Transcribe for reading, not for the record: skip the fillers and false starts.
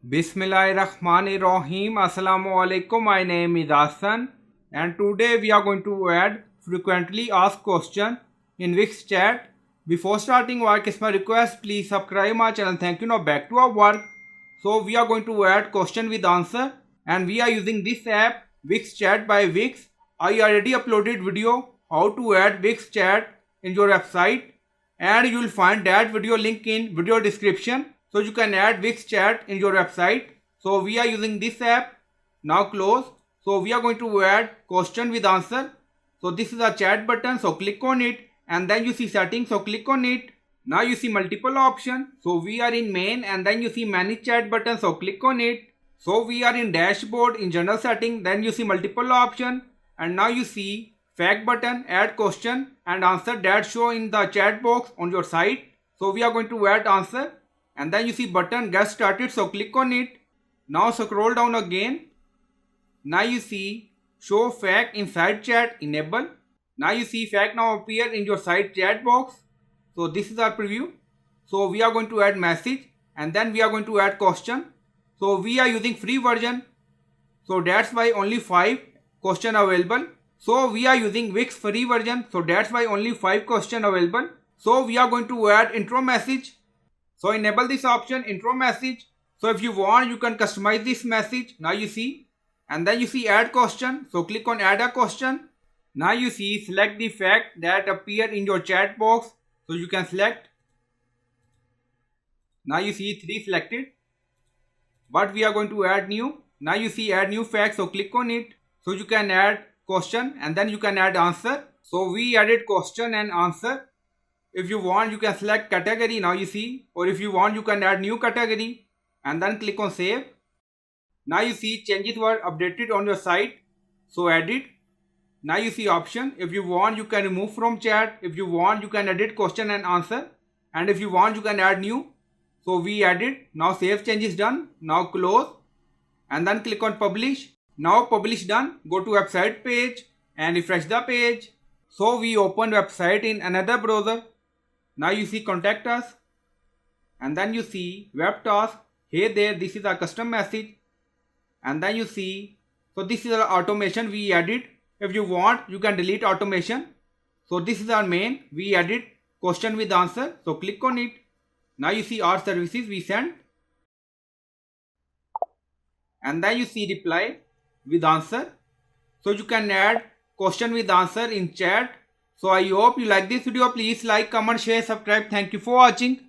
Bismillahirrahmanirrahim. Assalamu alaikum. My name is Hassan and today we are going to add frequently asked question in Wix Chat. Before starting work, it's my request, please subscribe my channel. Thank you. Now back to our work. So we are going to add question with answer and we are using this app Wix Chat by Wix. I already uploaded video how to add Wix Chat in your website and you will find that video link in video description. So you can add Wix Chat in your website. So we are using this app. Now close. So we are going to add question with answer. So this is a chat button. So click on it and then you see settings. So click on it. Now you see multiple options. So we are in main and then you see manage chat button. So click on it. So we are in dashboard in general setting. Then you see multiple options and now you see FAQ button, add question and answer that show in the chat box on your site. So we are going to add answer and then you see button get started. So click on it. Now scroll down again. Now you see show FAQ inside chat enable. Now you see FAQ now appear in your site chat box. So this is our preview. So we are going to add message and then we are going to add question. So we are using free version. So that's why only 5 question available. So we are using Wix free version. So that's why only 5 question available. So we are going to add intro message. So enable this option intro message. So if you want you can customize this message. Now you see and then you see add question. So click on add a question. Now you see select the fact that appear in your chat box. So you can select. Now you see 3 selected. But we are going to add new. Now you see add new fact. So click on it. So you can add question and then you can add answer. So we added question and answer. If you want you can select category. Now you see, or if you want you can add new category and then click on save. Now you see changes were updated on your site. So edit. Now you see option. If you want you can remove from chat. If you want you can edit question and answer. And if you want you can add new. So we added. Now save changes done. Now close and then click on publish. Now publish done. Go to website page and refresh the page. So we open website in another browser. Now you see contact us and then you see web task. Hey there, this is a custom message and then you see, so this is our automation we added. If you want you can delete automation. So this is our main. We added question with answer. So click on it. Now you see our services we send and then you see reply with answer. So you can add question with answer in chat. So I hope you like this video. Please like, comment, share, subscribe. Thank you for watching.